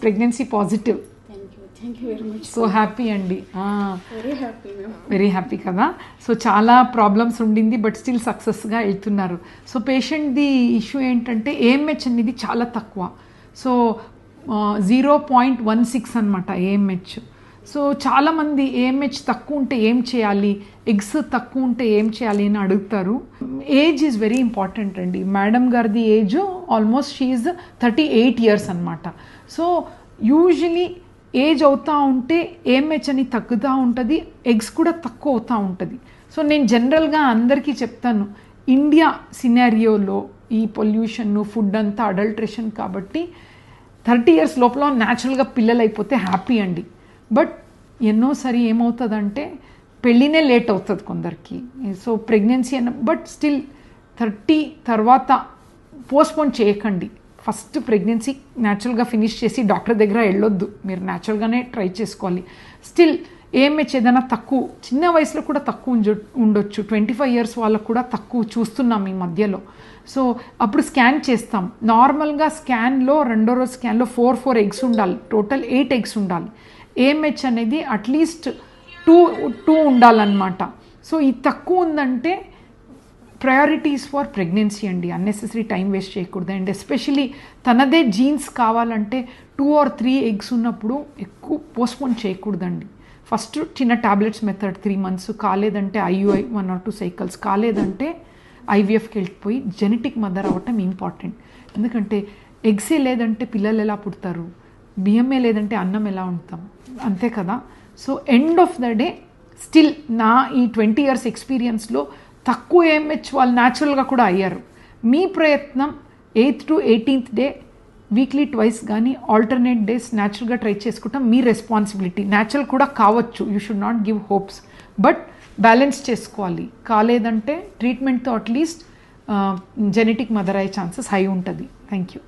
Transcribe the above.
Pregnancy positive. Thank you very much. So happy అండి. Very happy ma'am. Very happy కదా. So చాలా problems ఉండింది but still సక్సెస్గా వెళ్తున్నారు. సో పేషెంట్ది ఇష్యూ ఏంటంటే ఏఎంహెచ్ అనేది చాలా తక్కువ. సో 0.16 అనమాట ఏఎంహెచ్. సో చాలామంది ఏఎంహెచ్ తక్కువ ఉంటే ఏం చేయాలి, ఎగ్స్ తక్కువ ఉంటే ఏం చేయాలి అని అడుగుతారు. ఏజ్ ఈజ్ వెరీ ఇంపార్టెంట్ అండి. మేడం గారిది age almost she is 38 years అనమాట. సో యూజువలీ ఏజ్ అవుతూ ఉంటే ఏఎంహెచ్ అని తగ్గుతూ ఉంటుంది, ఎగ్స్ కూడా తక్కువ అవుతూ ఉంటుంది. సో నేను జనరల్గా అందరికీ చెప్తాను, ఇండియా సినారియోలో ఈ పొల్యూషన్ ఫుడ్ అంతా అడల్ట్రేషన్ కాబట్టి 30 years లోపల న్యాచురల్గా పిల్లలు అయిపోతే హ్యాపీ అండి. బట్ ఎన్నోసారి ఏమవుతుందంటే పెళ్ళినే లేట్ అవుతుంది కొందరికి. సో ప్రెగ్నెన్సీ బట్ స్టిల్ 30 తర్వాత పోస్ట్పోన్ చేయకండి. ఫస్ట్ ప్రెగ్నెన్సీ న్యాచురల్గా ఫినిష్ చేసి డాక్టర్ దగ్గర వెళ్ళొద్దు, మీరు న్యాచురల్గానే ట్రై చేసుకోవాలి. స్టిల్ ఏఎంహెచ్ ఏదైనా తక్కువ చిన్న వయసులో కూడా తక్కువ ఉండొచ్చు. 25 years వాళ్ళకు కూడా తక్కువ చూస్తున్నాం ఈ మధ్యలో. సో అప్పుడు స్కాన్ చేస్తాం. నార్మల్గా స్కాన్లో రెండో రోజు స్కాన్లో 4 eggs ఉండాలి, టోటల్ 8 eggs ఉండాలి. ఏఎంహెచ్ అనేది అట్లీస్ట్ 2 ఉండాలన్నమాట. సో ఇది తక్కువ ఉందంటే ప్రయారిటీస్ ఫర్ ప్రెగ్నెన్సీ అండి. అన్నెసెసరీ టైం వేస్ట్ చేయకూడదు. అండ్ ఎస్పెషలీ తనదే జీన్స్ కావాలంటే 2 or 3 eggs ఉన్నప్పుడు ఎక్కువ పోస్ట్పోన్ చేయకూడదండి. ఫస్ట్ చిన్న tablets method 3 months కాలేదంటే IUI 1 or 2 cycles కాలేదంటే IVFకి వెళ్ళిపోయి జెనెటిక్ మదర్ అవ్వటం ఇంపార్టెంట్. ఎందుకంటే ఎగ్సే లేదంటే పిల్లలు ఎలా పుడతారు, బియ్యమే లేదంటే అన్నం ఎలా ఉంటాం, అంతే కదా. So end of the day still నా ఈ 20 years ఎక్స్పీరియన్స్లో తక్కువ ఏఎంహెచ్ వాళ్ళు న్యాచురల్గా కూడా అయ్యారు. మీ ప్రయత్నం 8th to 18th day weekly twice కానీ ఆల్టర్నేట్ డేస్ న్యాచురల్గా ట్రై చేసుకుంటాం. మీ రెస్పాన్సిబిలిటీ. న్యాచురల్ కూడా కావచ్చు, you should not give hopes, but balance చేసుకోవాలి. కాలేదంటే ట్రీట్మెంట్తో అట్లీస్ట్ జెనెటిక్ మదర్ అయ్యే ఛాన్సెస్ హై ఉంటుంది. Thank you.